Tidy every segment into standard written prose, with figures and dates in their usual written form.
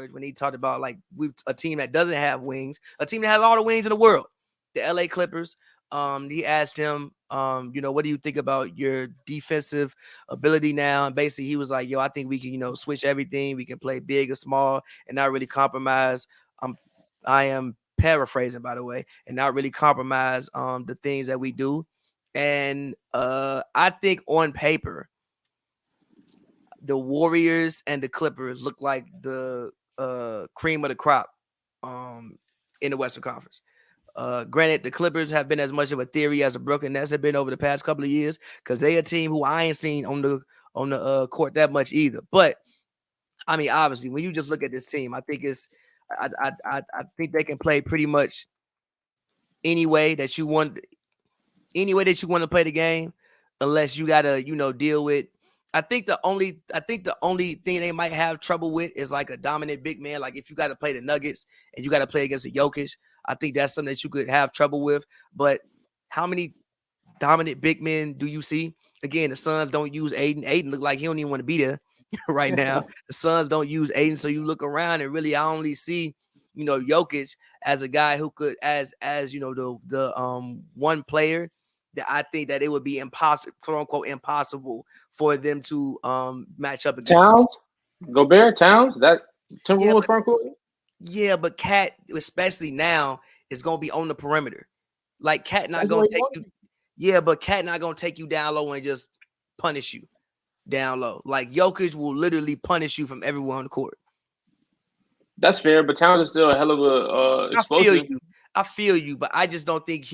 words when he talked about like a team that doesn't have wings, a team that has all the wings in the world, the LA Clippers. He asked him, what do you think about your defensive ability now? And basically he was like, yo, I think we can, switch everything. We can play big or small and not really compromise. I am paraphrasing, by the way, and not really compromise the things that we do. And I think on paper, the Warriors and the Clippers look like the cream of the crop in the Western Conference. Granted, the Clippers have been as much of a theory as the Brooklyn Nets have been over the past couple of years because they a team who I ain't seen on the court that much either. But I mean, obviously, when you just look at this team, I think I think they can play pretty much any way that you want to play the game, unless you gotta deal with. I think the only thing they might have trouble with is like a dominant big man. Like if you got to play the Nuggets and you got to play against a Jokic, I think that's something that you could have trouble with. But how many dominant big men do you see? Again, the Suns don't use Aiden. Aiden look like he don't even want to be there right now. The Suns don't use Aiden, so you look around and really I only see Jokic as a guy who could as the one player that I think that it would be impossible, quote unquote, impossible for them to match up against. Towns, Gobert, Towns, that Timberwolves front court. Yeah, but KAT, especially now, is gonna be on the perimeter. Like KAT not gonna take you. Yeah, but KAT not gonna take you down low and just punish you down low. Like Jokic will literally punish you from everywhere on the court. That's fair, but Towns is still a hell of a explosive. I feel you, but I just don't think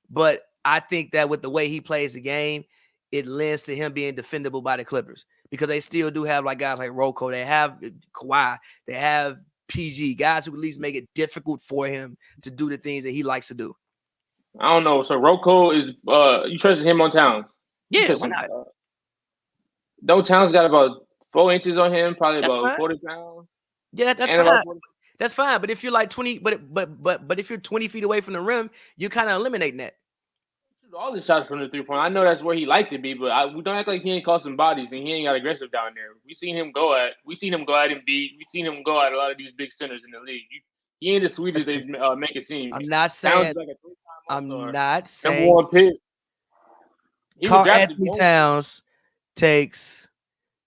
but I think that with the way he plays the game, it lends to him being defendable by the Clippers because they still do have like guys like Rocco, they have Kawhi, they have PG, guys who at least make it difficult for him to do the things that he likes to do. I don't know. So Rocco is you trusted him on Towns? Yeah, why not? Don't Towns got about 4 inches on him, probably that's about fine. 40 pounds. Yeah, that's fine. That's fine. But if you're like 20, but if you're 20 feet away from the rim, you're kind of eliminating that. All the shots from the 3-point. I know that's where he liked to be, but we don't act like he ain't caught some bodies and he ain't got aggressive down there. We seen him go at Embiid. We seen him go at a lot of these big centers in the league. He ain't as sweet as they make it seem. I'm not saying. Number one pick. Karl Anthony Towns takes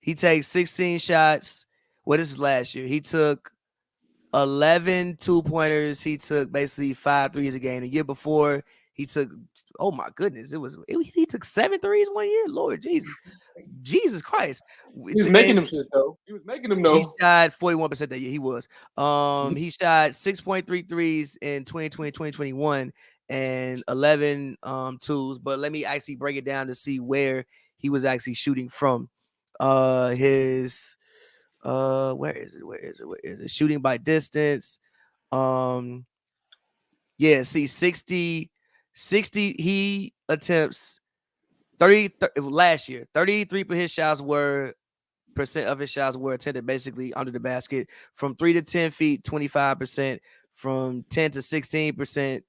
16 shots. What is last year? He took 11 2-pointers. He took basically 5 threes a game. The year before, he took, oh my goodness, he took 7 threes 1 year. Lord Jesus Christ. He was making them shit though. He shot 41% that year. He was. He shot 6.3 threes in 2020, 2021, and 11 twos. But let me actually break it down to see where he was actually shooting from. His where is it? Shooting by distance. Yeah, see 60, he attempts 30 last year. 33% of his shots were attempted basically under the basket. From 3 to 10 feet, 25%. From 10 to 16%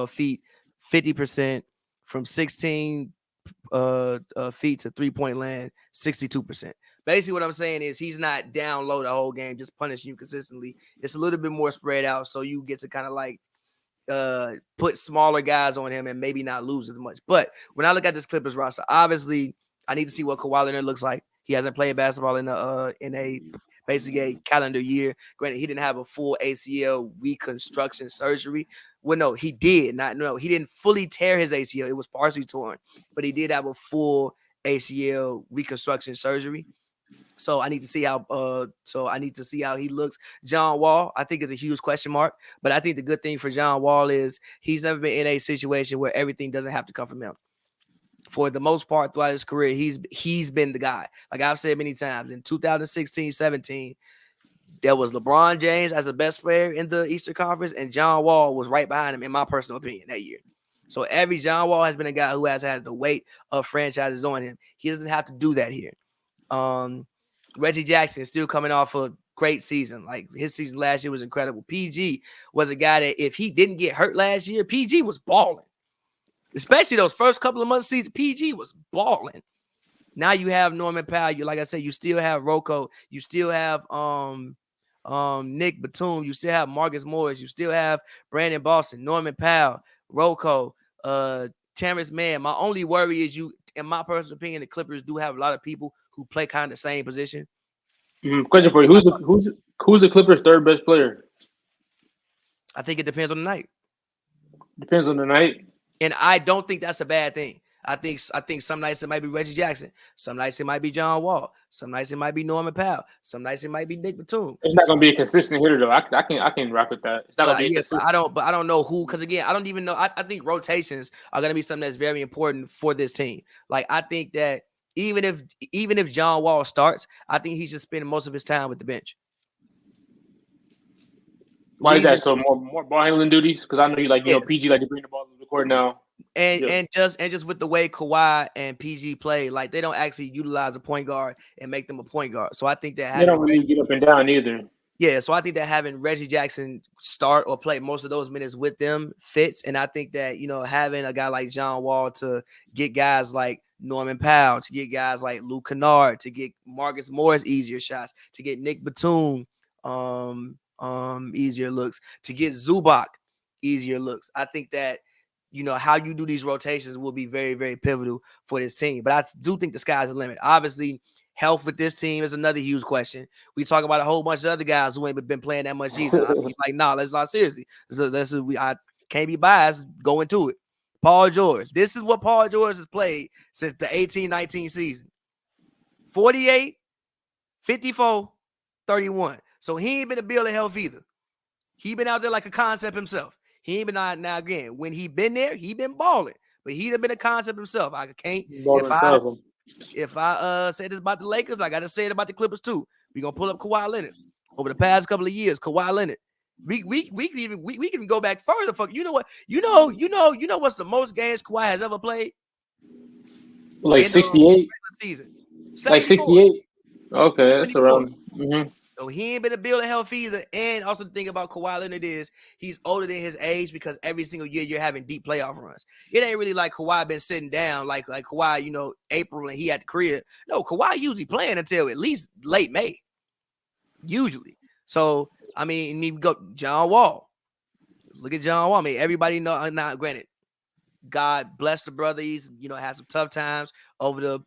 feet, 50%. From 16 feet to 3-point land, 62%. Basically, what I'm saying is he's not down low the whole game, just punishing you consistently. It's a little bit more spread out, so you get to kind of like put smaller guys on him and maybe not lose as much. But when I look at this Clippers roster, obviously I need to see what Kawhi Leonard looks like. He hasn't played basketball in a basically a calendar year. Granted, he didn't have a full ACL reconstruction surgery. Well, no, he did not. No, he didn't fully tear his ACL. It was partially torn, but he did have a full ACL reconstruction surgery. So I need to see how he looks. John Wall, I think, is a huge question mark. But I think the good thing for John Wall is he's never been in a situation where everything doesn't have to come from him. For the most part throughout his career, he's been the guy. Like I've said many times, in 2016-17, there was LeBron James as the best player in the Eastern Conference, and John Wall was right behind him, in my personal opinion, that year. So John Wall has been a guy who has had the weight of franchises on him. He doesn't have to do that here. Reggie Jackson is still coming off a great season. Like his season last year was incredible. PG was a guy that if he didn't get hurt last year, PG was balling. Especially those first couple of months of season, PG was balling. Now you have Norman Powell. Like I said, you still have Rocco. You still have Nick Batum. You still have Marcus Morris. You still have Brandon Boston, Norman Powell, Rocco, Terrence Mann. My only worry is in my personal opinion, the Clippers do have a lot of people who play kind of the same position. Question for you: Who's the Clippers' third best player? I think it depends on the night. Depends on the night. And I don't think that's a bad thing. I think some nights it might be Reggie Jackson. Some nights it might be John Wall. Some nights it might be Norman Powell. Some nights it might be Nick Batum. It's not gonna be a consistent hitter though. I can rock with that. It's not gonna be a consistent. I don't know who, because again, I don't even know. I think rotations are gonna be something that's very important for this team. Like, I think that even if John Wall starts, I think he should spend most of his time with the bench. Why is that? So more ball handling duties? Because I know PG like to bring the ball to the court now. And just with the way Kawhi and PG play, like, they don't actually utilize a point guard and make them a point guard. So I think that they don't really get up and down either. Yeah, so I think that having Reggie Jackson start or play most of those minutes with them fits. And I think that, having a guy like John Wall to get guys like Norman Powell, to get guys like Luke Kennard, to get Marcus Morris easier shots, to get Nick Batum easier looks, to get Zubac easier looks. I think that, how you do these rotations will be very, very pivotal for this team. But I do think the sky's the limit. Obviously, health with this team is another huge question. We talk about a whole bunch of other guys who ain't been playing that much either. I mean, let's not seriously. I can't be biased going to it. Paul George. This is what Paul George has played since the 18-19 season. 48, 54, 31. So he ain't been a bill of health either. He been out there like a concept himself. He ain't been out now again. When he been there, he been balling. But he done been a concept himself. I can't. If I say this about the Lakers, I gotta say it about the Clippers too. We're gonna pull up Kawhi Leonard. Over the past couple of years, Kawhi Leonard. We can even go back further. Fuck, you know what? You know what's the most games Kawhi has ever played? Like 68 season. 74. Like 68. Okay, that's around. Mm-hmm. So he ain't been a bill of health either. And also the thing about Kawhi Leonard is he's older than his age, because every single year you're having deep playoff runs. It ain't really like Kawhi been sitting down like Kawhi, April and he at the crib. No, Kawhi usually playing until at least late May. Usually. So, I mean, we go John Wall. Look at John Wall. I mean, everybody know. Now, granted, God bless the brother. He's had some tough times over the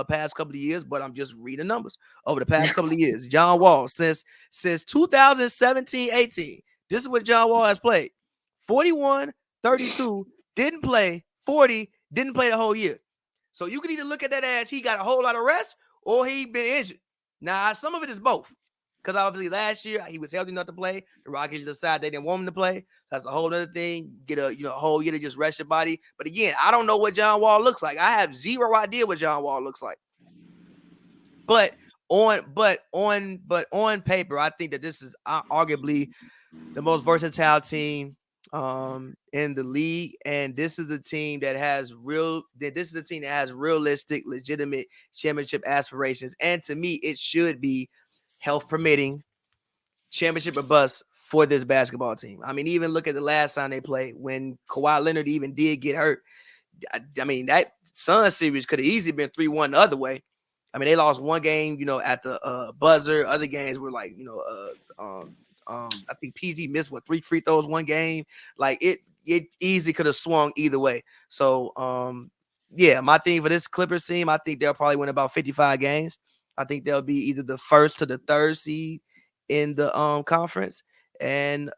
past couple of years, but I'm just reading numbers over the past couple of years. John Wall since 2017-18. This is what John Wall has played: 41, 32, didn't play, 40, didn't play the whole year. So you can either look at that as he got a whole lot of rest or he been injured. Now, some of it is both. Because obviously last year he was healthy enough to play. The Rockets decided they didn't want him to play. That's a whole other thing. Get a whole year to just rest your body. But again, I don't know what John Wall looks like. I have zero idea what John Wall looks like. But on paper, I think that this is arguably the most versatile team in the league, and this is a team that has realistic, legitimate championship aspirations. And to me, it should be health permitting, championship or bust for this basketball team. I mean, even look at the last time they played when Kawhi Leonard even did get hurt. I mean, that Suns series could have easily been 3-1 the other way. I mean, they lost one game, at the buzzer. Other games were like, I think PG missed 3 free throws one game. Like it easily could have swung either way. So, yeah, my thing for this Clippers team, I think they'll probably win about 55 games. I think they'll be either the first to the third seed in the conference, and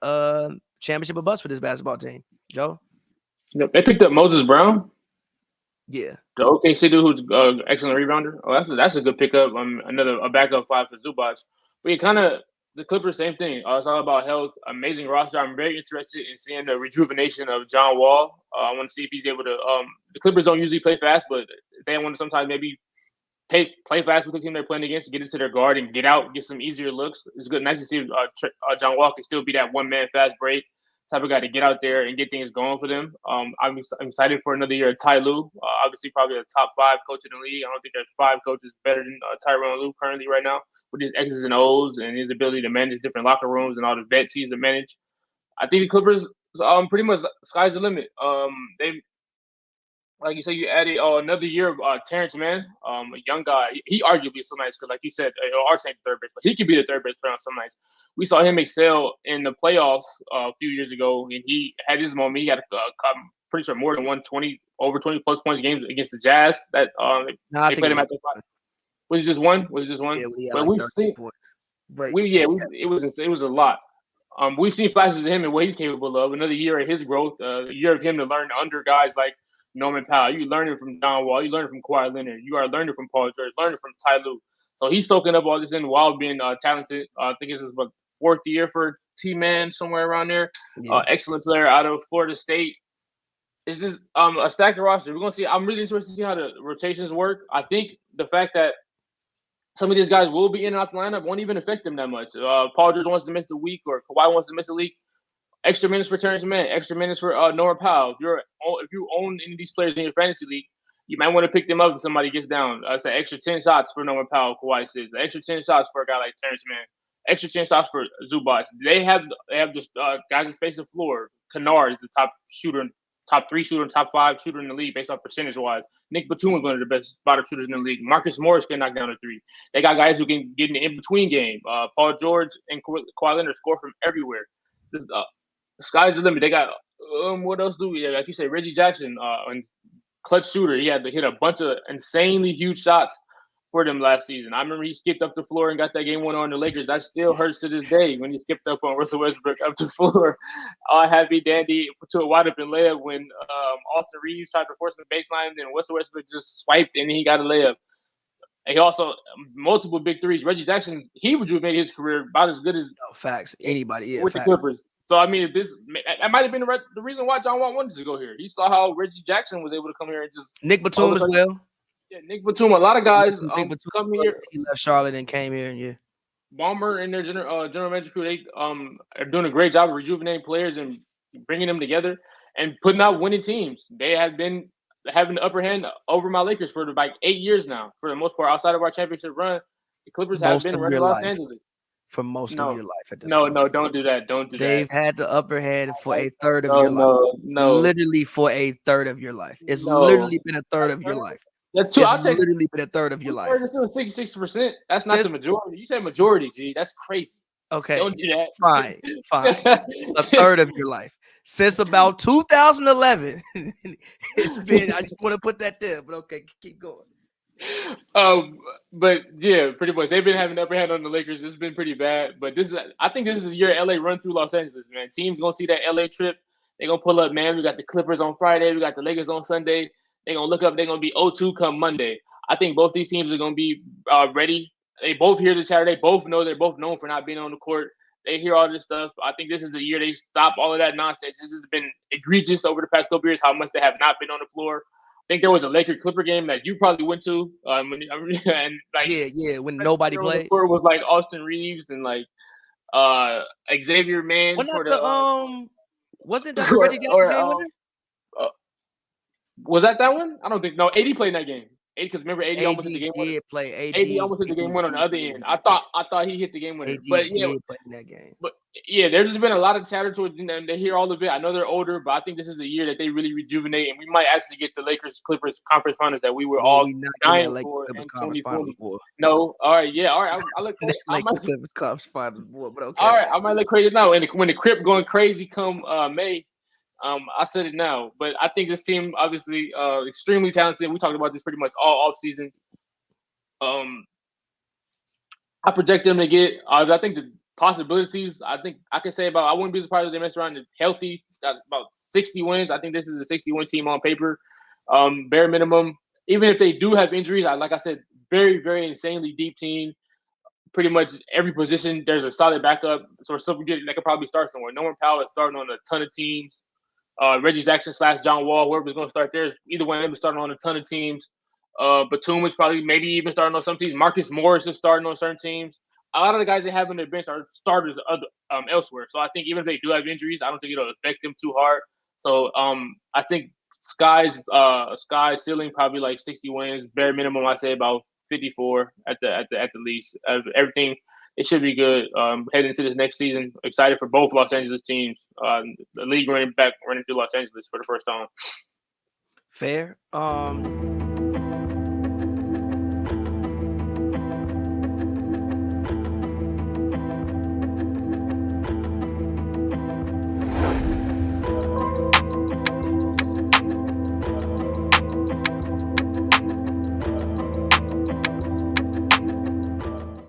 championship or bust for this basketball team. Joe? Yep. They picked up Moses Brown. Yeah. The OKC dude who's excellent rebounder. Oh, that's a good pickup. A backup 5 for Zubac. But the Clippers, same thing. It's all about health. Amazing roster. I'm very interested in seeing the rejuvenation of John Wall. I want to see if he's able to. The Clippers don't usually play fast, but they want to sometimes maybe play fast with the team they're playing against, get into their guard and get out, get some easier looks. It's good. Nice to see John Wall can still be that one-man fast break type of guy to get out there and get things going for them. I'm excited for another year of Ty Lue. Obviously, probably a top 5 coach in the league. I don't think there's 5 coaches better than Tyronn Lue currently right now, with his X's and O's and his ability to manage different locker rooms and all the vets he's to manage. I think the Clippers, pretty much sky's the limit. like you said, you added another year of Terrence Mann, a young guy. He arguably some nights because, like you said, our same third base, but he could be the third base player on some nights. We saw him excel in the playoffs a few years ago, and he had his moment. He had, I'm pretty sure, more than 120, over 20 plus points games against the Jazz. That No, I they think played it him was at the spot. Was it just one? Was it just one? yeah, we had But like we've 13 seen points. But it was a lot. We've seen flashes of him and what he's capable of. Another year of his growth, a year of him to learn under guys like Norman Powell. You learning from John Wall. You learning from Kawhi Leonard. You are learning from Paul George. Learning from Ty Lue. So he's soaking up all this in while being talented. I think this is what fourth year for T-Man, somewhere around there. yeah, Excellent player out of Florida State. It's just a stacked roster. We're gonna see. I'm really interested to see how the rotations work. I think the fact that some of these guys will be in and out the lineup won't even affect them that much. Paul George wants to miss a week, or Kawhi wants to miss a week. Extra minutes for Terrence Mann, extra minutes for Norman Powell. If you own any of these players in your fantasy league, you might want to pick them up if somebody gets down. Say extra 10 shots for Norman Powell, Kawhi says. Extra 10 shots for a guy like Terrence Mann. Extra 10 shots for Zubac. They have the guys that space the floor. Kennard is the top shooter, top 3 shooter, top 5 shooter in the league based off percentage wise. Nick Batum is one of the best spot shooters in the league. Marcus Morris can knock down a 3. They got guys who can get in the in-between game. Paul George and Kawhi Leonard score from everywhere. This, the sky's the limit. They got what else do we? Like you said, Reggie Jackson, and clutch shooter. He had to hit a bunch of insanely huge shots for them last season. I remember he skipped up the floor and got that game winner on the Lakers. That still hurts to this day when he skipped up on Russell Westbrook up the floor. Happy dandy to a wide open layup when Austin Reeves tried to force the baseline, and then Russell Westbrook just swiped and he got a layup. And he also multiple big threes. Reggie Jackson, he rejuvenated his career about as good as facts. Anybody, yeah, with facts. the Clippers. So I mean, if this that might have been the reason why John Wall wanted to go here. He saw how Reggie Jackson was able to come here and just Nick Batum as well. Yeah, Nick Batum. A lot of guys Nick Batum, come here. he left Charlotte and came here, and yeah. Ballmer and their general manager crew, they are doing a great job of rejuvenating players and bringing them together and putting out winning teams. They have been having the upper hand over my Lakers for like 8 years now. For the most part, outside of our championship run, the Clippers have been running Los Angeles. For most of your life at this point. No, don't do that. Don't do They've that. They've had the upper hand for a third of your life. No. Literally for a third of your life. It's literally been a third of your life. It's literally been a third of your life. It's still 66%. That's not the majority. You said majority, G. That's crazy. Okay. Don't do that. Fine. A third of your life. Since about 2011, it's been. I just want to put that there, but okay, keep going. But yeah, pretty much they've been having the upper hand on the Lakers. It's been pretty bad, but I think this is a year LA run through Los Angeles, man. Teams gonna see that LA trip. They're gonna pull up, man. We got the Clippers on Friday. We got the Lakers on Sunday. They're gonna look up. They're gonna be 0-2 come Monday. I think both these teams are gonna be ready. They both hear the chatter. They both know they're both known for not being on the court. They hear all this stuff. I think this is the year they stop all of that nonsense. This has been egregious over the past couple years how much they have not been on the floor. I think there was a Laker Clipper game that you probably went to, and like when nobody played. It was like Austin Reeves and like Xavier Mann for the wasn't that the Reggie Jackson game winner? Was that one? I don't think. No, AD played in that game. Because remember, AD almost hit the game winner. AD almost hit the game winner on the other end. I thought he hit the game winner. But yeah, played in that game. But yeah, there's just been a lot of chatter towards them. They hear all of it. I know they're older, but I think this is a year that they really rejuvenate, and we might actually get the Lakers Clippers conference finals that we were all dying for in 2020. No, all right, yeah, all right. I look crazy. Clippers conference finals, but okay. All right, I might look crazy now. And when the Crip going crazy come May. I said it now, but I think this team obviously extremely talented. We talked about this pretty much all offseason. I project them to get. I think the possibilities. I think I can say about. I wouldn't be surprised if they mess around and healthy. That's about 60 wins. I think this is a 61 team on paper, bare minimum. Even if they do have injuries, like I said, very very insanely deep team. Pretty much every position there's a solid backup. So something they could probably start somewhere. Norman Powell is starting on a ton of teams. Reggie Jackson / John Wall, whoever's going to start there, either one of them is starting on a ton of teams. Batum is probably maybe even starting on some teams. Marcus Morris is starting on certain teams. A lot of the guys they have on their bench are starters elsewhere. So I think even if they do have injuries, I don't think it'll affect them too hard. So I think sky's ceiling probably like 60 wins, bare minimum. I'd say about 54 at the least. Everything. It should be good heading into this next season. Excited for both Los Angeles teams. The league running through Los Angeles for the first time. Fair.